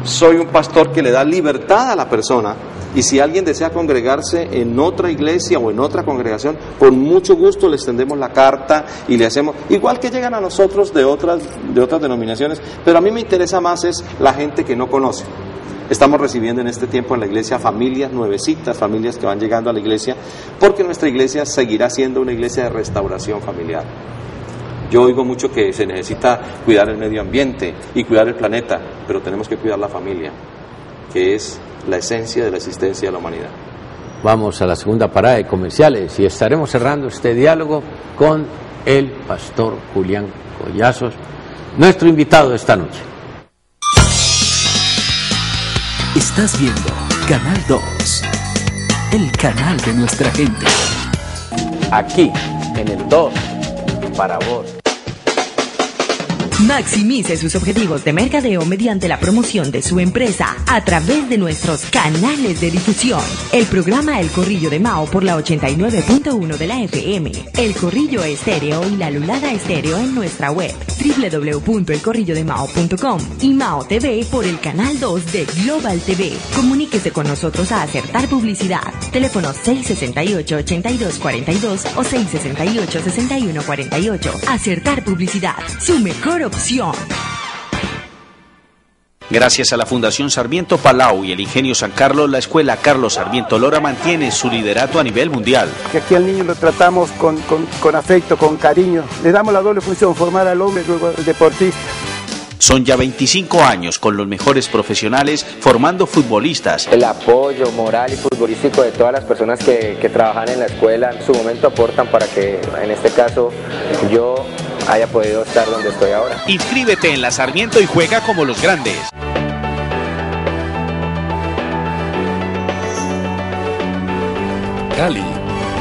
soy un pastor que le da libertad a la persona. Y si alguien desea congregarse en otra iglesia o en otra congregación, con mucho gusto le extendemos la carta y le hacemos, igual que llegan a nosotros de otras denominaciones, pero a mí me interesa más es la gente que no conoce. Estamos recibiendo en este tiempo en la iglesia familias nuevecitas, familias que van llegando a la iglesia, porque nuestra iglesia seguirá siendo una iglesia de restauración familiar. Yo oigo mucho que se necesita cuidar el medio ambiente y cuidar el planeta, pero tenemos que cuidar la familia, que es la esencia de la existencia de la humanidad. Vamos a la segunda parada de comerciales y estaremos cerrando este diálogo con el pastor Julián Collazos, nuestro invitado esta noche. Estás viendo Canal 2, el canal de nuestra gente. Aquí, en el 2, para vos. Maximice sus objetivos de mercadeo mediante la promoción de su empresa a través de nuestros canales de difusión. El programa El Corrillo de Mao por la 89.1 de la FM, El Corrillo Estéreo y la Lulada Estéreo en nuestra web www.elcorrillodemao.com y Mao TV por el canal 2 de Global TV. Comuníquese con nosotros a Acertar Publicidad. Teléfono 668-8242 o 668-6148. Acertar Publicidad, su mejor opción. Gracias a la Fundación Sarmiento Palau y el Ingenio San Carlos, la Escuela Carlos Sarmiento Lora mantiene su liderato a nivel mundial. Que aquí al niño lo tratamos con afecto, con cariño. Le damos la doble función, formar al hombre y luego al deportista. Son ya 25 años con los mejores profesionales formando futbolistas. El apoyo moral y futbolístico de todas las personas que trabajan en la escuela en su momento aportan para que, en este caso, yo haya podido estar donde estoy ahora. Inscríbete en la Sarmiento y juega como los grandes. Cali,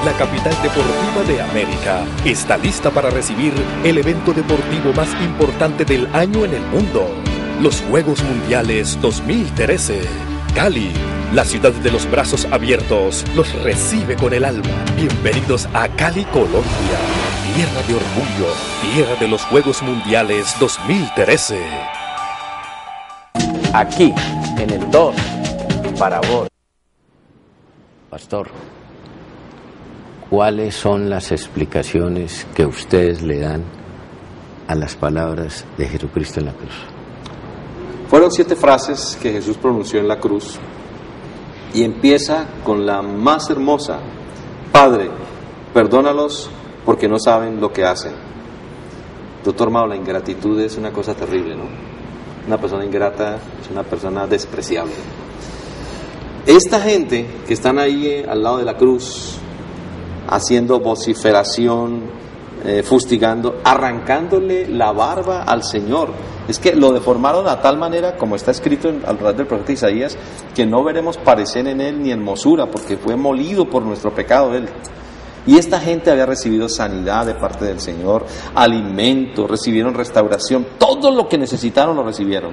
la capital deportiva de América, está lista para recibir el evento deportivo más importante del año en el mundo, los Juegos Mundiales 2013. Cali, la ciudad de los brazos abiertos, los recibe con el alma. Bienvenidos a Cali, Colombia, tierra de orgullo, tierra de los Juegos Mundiales 2013. Aquí, en el 2, para vos. Pastor, ¿cuáles son las explicaciones que ustedes le dan a las palabras de Jesucristo en la cruz? Fueron 7 frases que Jesús pronunció en la cruz y empieza con la más hermosa: Padre, perdónalos porque no saben lo que hacen. Doctor Mao, la ingratitud es una cosa terrible, ¿no? Una persona ingrata es una persona despreciable. Esta gente que están ahí al lado de la cruz, haciendo vociferación, fustigando, arrancándole la barba al Señor, es que lo deformaron a tal manera, como está escrito alrededor del profeta Isaías, que no veremos parecer en él ni hermosura, porque fue molido por nuestro pecado él. Y esta gente había recibido sanidad de parte del Señor, alimento, recibieron restauración, todo lo que necesitaron lo recibieron.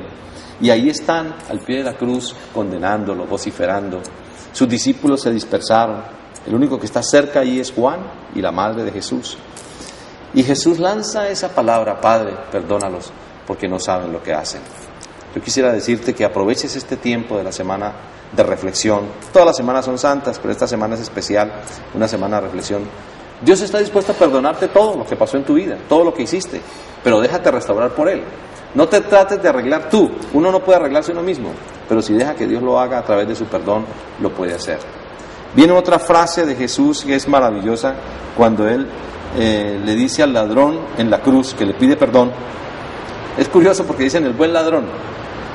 Y ahí están al pie de la cruz condenándolo, vociferando. Sus discípulos se dispersaron. El único que está cerca ahí es Juan y la madre de Jesús. Y Jesús lanza esa palabra: Padre, perdónalos porque no saben lo que hacen. yo quisiera decirte que aproveches este tiempo de la semana de reflexión. Todas las semanas son santas, pero esta semana es especial, una semana de reflexión. Dios está dispuesto a perdonarte todo lo que pasó en tu vida, todo lo que hiciste, pero déjate restaurar por Él. No te trates de arreglar tú, uno no puede arreglarse uno mismo, pero si deja que Dios lo haga a través de su perdón, lo puede hacer. Viene otra frase de Jesús que es maravillosa, cuando Él le dice al ladrón en la cruz que le pide perdón. Es curioso porque dicen el buen ladrón,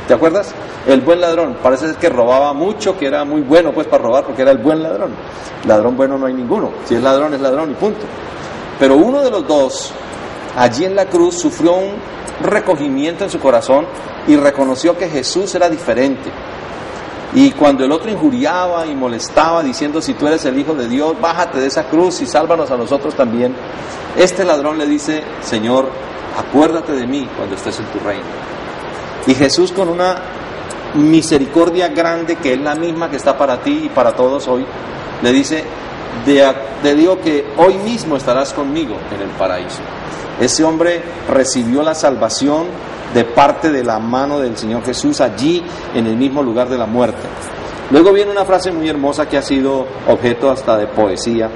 ¿te acuerdas? El buen ladrón, parece ser que robaba mucho, que era muy bueno pues para robar porque era el buen ladrón. Ladrón bueno no hay ninguno, si es ladrón y punto. Pero uno de los dos, allí en la cruz, sufrió un recogimiento en su corazón y reconoció que Jesús era diferente. Y cuando el otro injuriaba y molestaba diciendo, si tú eres el Hijo de Dios, bájate de esa cruz y sálvanos a nosotros también, este ladrón le dice, Señor, acuérdate de mí cuando estés en tu reino. Y Jesús, con una misericordia grande que es la misma que está para ti y para todos hoy, le dice, te digo que hoy mismo estarás conmigo en el paraíso. Ese hombre recibió la salvación de parte de la mano del Señor Jesús allí en el mismo lugar de la muerte. Luego viene una frase muy hermosa que ha sido objeto hasta de poesía.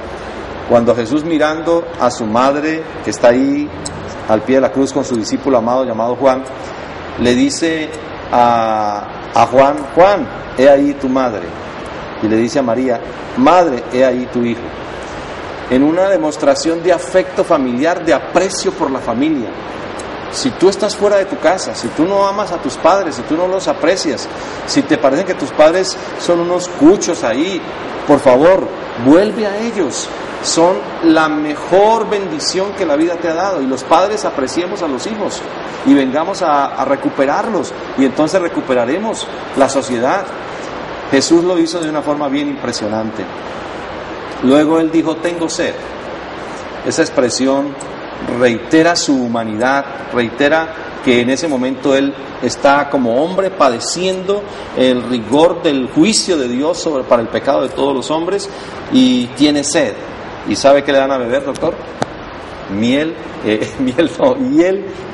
Cuando Jesús, mirando a su madre que está ahí al pie de la cruz con su discípulo amado llamado Juan, le dice a Juan, Juan, he ahí tu madre. Y le dice a María, madre, he ahí tu hijo. En una demostración de afecto familiar, de aprecio por la familia. Si tú estás fuera de tu casa, si tú no amas a tus padres, si tú no los aprecias, si te parece que tus padres son unos cuchos ahí, por favor, vuelve a ellos. Son la mejor bendición que la vida te ha dado, y los padres apreciemos a los hijos y vengamos a recuperarlos, y entonces recuperaremos la sociedad. Jesús lo hizo de una forma bien impresionante. Luego Él dijo, tengo sed. Esa expresión reitera su humanidad, reitera que en ese momento Él está como hombre padeciendo el rigor del juicio de Dios para el pecado de todos los hombres, y tiene sed. ¿Y sabe qué le dan a beber, doctor? Hiel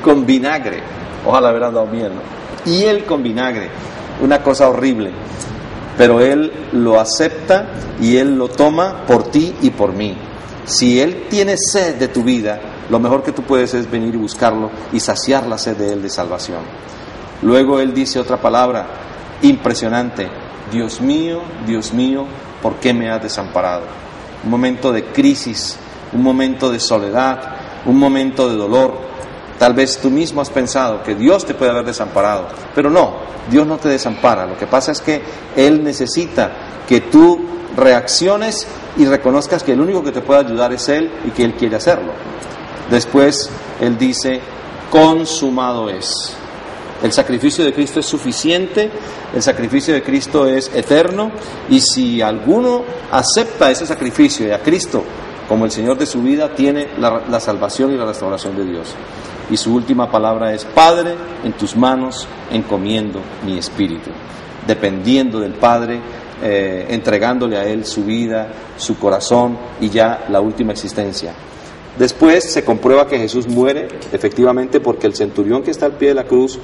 con vinagre. Ojalá hubieran dado miel, ¿no? Hiel con vinagre, una cosa horrible. Pero Él lo acepta y Él lo toma por ti y por mí. Si Él tiene sed de tu vida, lo mejor que tú puedes es venir y buscarlo y saciar la sed de Él de salvación. Luego Él dice otra palabra impresionante: Dios mío, ¿por qué me has desamparado? Un momento de crisis, un momento de soledad, un momento de dolor. Tal vez tú mismo has pensado que Dios te puede haber desamparado, pero no, Dios no te desampara. Lo que pasa es que Él necesita que tú reacciones y reconozcas que el único que te puede ayudar es Él y que Él quiere hacerlo. Después Él dice, consumado es. El sacrificio de Cristo es suficiente, el sacrificio de Cristo es eterno, y si alguno acepta ese sacrificio y a Cristo como el Señor de su vida, tiene la salvación y la restauración de Dios. Y su última palabra es, Padre, en tus manos encomiendo mi espíritu. Dependiendo del Padre, entregándole a Él su vida, su corazón y ya la última existencia. Después se comprueba que Jesús muere, efectivamente, porque el centurión que está al pie de la cruz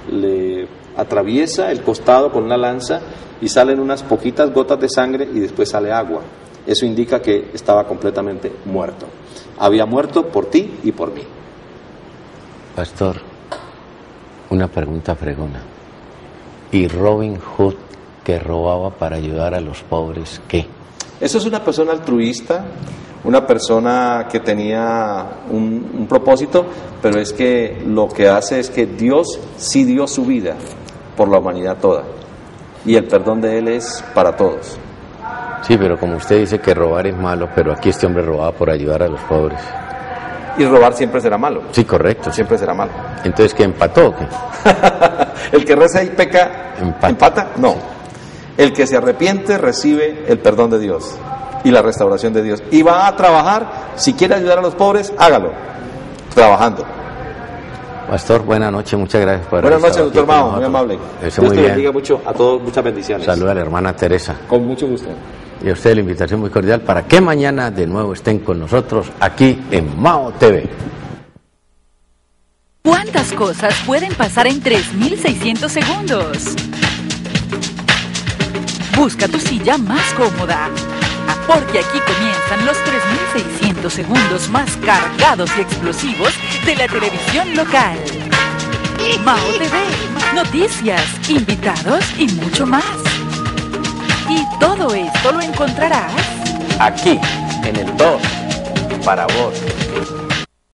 le atraviesa el costado con una lanza y salen unas poquitas gotas de sangre y después sale agua. Eso indica que estaba completamente muerto. Había muerto por ti y por mí. Pastor, una pregunta fregona. ¿Y Robin Hood, que robaba para ayudar a los pobres, qué? Eso es una persona altruista, una persona que tenía un propósito, pero es que lo que hace es que Dios sí dio su vida por la humanidad toda, y el perdón de Él es para todos. Sí, pero como usted dice que robar es malo, pero aquí este hombre robaba por ayudar a los pobres. Y robar siempre será malo. Sí, correcto. Siempre será malo. Entonces, ¿qué empató o qué? El que reza y peca, ¿empata? No. Sí. El que se arrepiente recibe el perdón de Dios y la restauración de Dios. Y va a trabajar, si quiere ayudar a los pobres, hágalo, trabajando. Pastor, buenas noches, muchas gracias por Buenas noches, doctor Mao, muy amable. Dios te bendiga mucho a todos, muchas bendiciones. Saluda a la hermana Teresa. Con mucho gusto. Y a usted la invitación muy cordial para que mañana de nuevo estén con nosotros aquí en Mao TV. ¿Cuántas cosas pueden pasar en 3.600 segundos? Busca tu silla más cómoda, porque aquí comienzan los 3.600 segundos más cargados y explosivos de la televisión local. Mao TV, noticias, invitados y mucho más. Y todo esto lo encontrarás Aquí, en el 2, para vos.